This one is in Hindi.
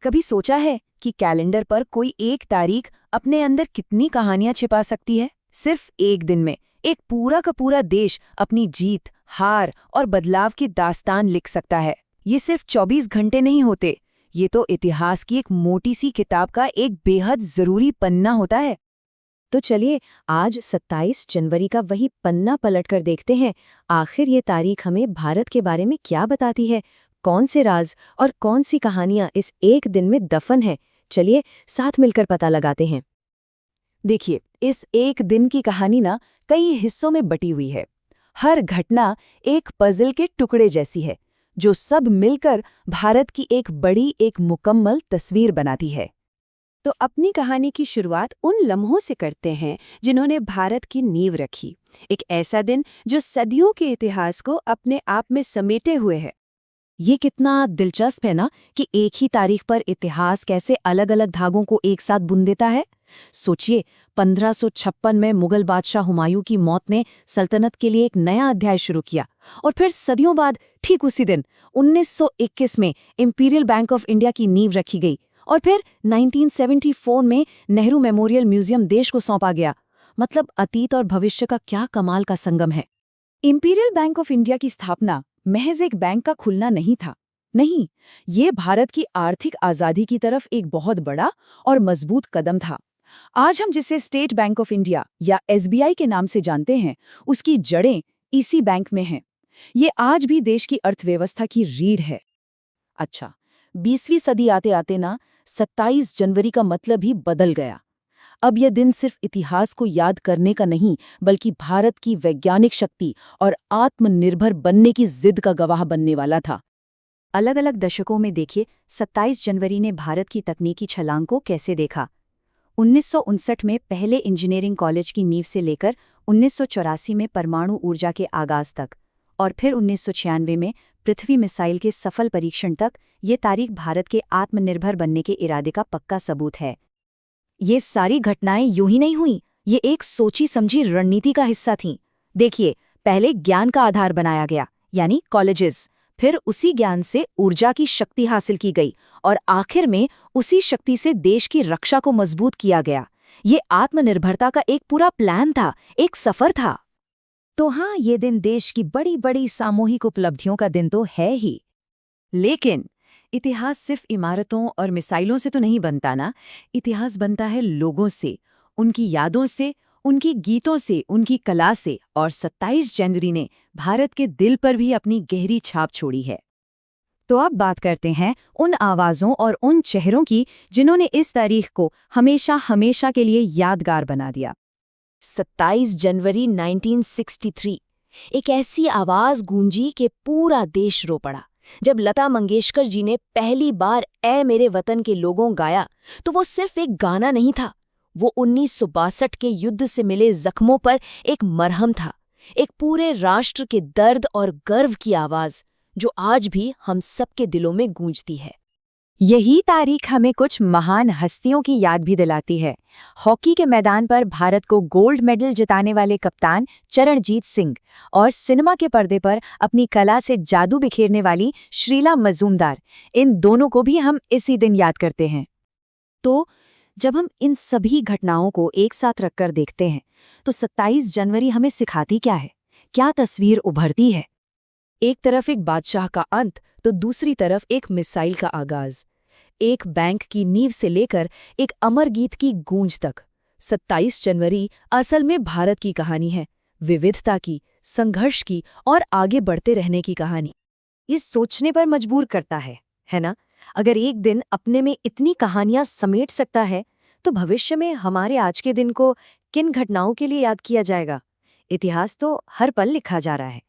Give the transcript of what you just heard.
कभी सोचा है कि कैलेंडर पर कोई एक तारीख अपने अंदर कितनी कहानियां छिपा सकती है? सिर्फ एक दिन में एक पूरा का पूरा देश अपनी जीत, हार और बदलाव की दास्तान लिख सकता है। ये सिर्फ 24 घंटे नहीं होते, ये तो इतिहास की एक मोटी सी किताब का एक बेहद जरूरी पन्ना होता है। तो चलिए आज 27 जनवरी का वही पन्ना पलटकर देखते हैं, आखिर ये तारीख हमें भारत के बारे में क्या बताती है, कौन से राज और कौन सी कहानियां इस एक दिन में दफन है। चलिए साथ मिलकर पता लगाते हैं। देखिए, इस एक दिन की कहानी ना कई हिस्सों में बटी हुई है। हर घटना एक पजल के टुकड़े जैसी है, जो सब मिलकर भारत की एक मुकम्मल तस्वीर बनाती है। तो अपनी कहानी की शुरुआत उन लम्हों से करते हैं जिन्होंने भारत की नींव रखी। एक ऐसा दिन जो सदियों के इतिहास को अपने आप में समेटे हुए है। ये कितना दिलचस्प है ना कि एक ही तारीख पर इतिहास कैसे अलग अलग धागों को एक साथ बुन देता है। सोचिए, 1556 में मुगल बादशाह हुमायूं की मौत ने सल्तनत के लिए एक नया अध्याय शुरू किया, और फिर सदियों बाद ठीक उसी दिन 1921 में इंपीरियल बैंक ऑफ इंडिया की नींव रखी गई, और फिर 1974 में नेहरू मेमोरियल म्यूजियम देश को सौंपा गया। मतलब अतीत और भविष्य का क्या कमाल का संगम है। इंपीरियल बैंक ऑफ इंडिया की स्थापना महज एक बैंक का खुलना नहीं था। नहीं, ये भारत की आर्थिक आज़ादी की तरफ एक बहुत बड़ा और मजबूत कदम था। आज हम जिसे स्टेट बैंक ऑफ इंडिया या एसबीआई के नाम से जानते हैं, उसकी जड़ें इसी बैंक में हैं। ये आज भी देश की अर्थव्यवस्था की रीढ़ है। अच्छा, 20वीं सदी आते आते ना 27 जनवरी का मतलब ही बदल गया। अब यह दिन सिर्फ इतिहास को याद करने का नहीं, बल्कि भारत की वैज्ञानिक शक्ति और आत्मनिर्भर बनने की जिद का गवाह बनने वाला था। अलग अलग दशकों में देखिए, 27 जनवरी ने भारत की तकनीकी छलांग को कैसे देखा। 1959 में पहले इंजीनियरिंग कॉलेज की नींव से लेकर 1984 में परमाणु ऊर्जा के आगाज तक, और फिर 1996 में पृथ्वी मिसाइल के सफल परीक्षण तक, ये तारीख भारत के आत्मनिर्भर बनने के इरादे का पक्का सबूत है। ये सारी घटनाएं यूं ही नहीं हुई, ये एक सोची समझी रणनीति का हिस्सा थीं। देखिए, पहले ज्ञान का आधार बनाया गया, यानी कॉलेजेस, फिर उसी ज्ञान से ऊर्जा की शक्ति हासिल की गई, और आखिर में उसी शक्ति से देश की रक्षा को मजबूत किया गया। ये आत्मनिर्भरता का एक पूरा प्लान था, एक सफर था। तो हाँ, ये दिन देश की बड़ी बड़ी सामूहिक उपलब्धियों का दिन तो है ही, लेकिन इतिहास सिर्फ इमारतों और मिसाइलों से तो नहीं बनता ना। इतिहास बनता है लोगों से, उनकी यादों से, उनके गीतों से, उनकी कला से, और 27 जनवरी ने भारत के दिल पर भी अपनी गहरी छाप छोड़ी है। तो अब बात करते हैं उन आवाज़ों और उन चेहरों की जिन्होंने इस तारीख को हमेशा हमेशा के लिए यादगार बना दिया। 27 जनवरी 1963 एक ऐसी आवाज़ गूंजी कि पूरा देश रो पड़ा। जब लता मंगेशकर जी ने पहली बार ऐ मेरे वतन के लोगों गाया, तो वो सिर्फ एक गाना नहीं था, वो 1962 के युद्ध से मिले जख्मों पर एक मरहम था, एक पूरे राष्ट्र के दर्द और गर्व की आवाज जो आज भी हम सबके दिलों में गूंजती है। यही तारीख हमें कुछ महान हस्तियों की याद भी दिलाती है। हॉकी के मैदान पर भारत को गोल्ड मेडल जिताने वाले कप्तान चरणजीत सिंह, और सिनेमा के पर्दे पर अपनी कला से जादू बिखेरने वाली श्रीला मजूमदार, इन दोनों को भी हम इसी दिन याद करते हैं। तो जब हम इन सभी घटनाओं को एक साथ रखकर देखते हैं, तो 27 जनवरी हमें सिखाती क्या है, क्या तस्वीर उभरती है? एक तरफ एक बादशाह का अंत, तो दूसरी तरफ एक मिसाइल का आगाज। एक बैंक की नींव से लेकर एक अमर गीत की गूंज तक। 27 जनवरी असल में भारत की कहानी है, विविधता की, संघर्ष की और आगे बढ़ते रहने की कहानी। ये सोचने पर मजबूर करता है ना? अगर एक दिन अपने में इतनी कहानियां समेट सकता है, तो भविष्य में हमारे आज के दिन को किन घटनाओं के लिए याद किया जाएगा? इतिहास तो हर पल लिखा जा रहा है।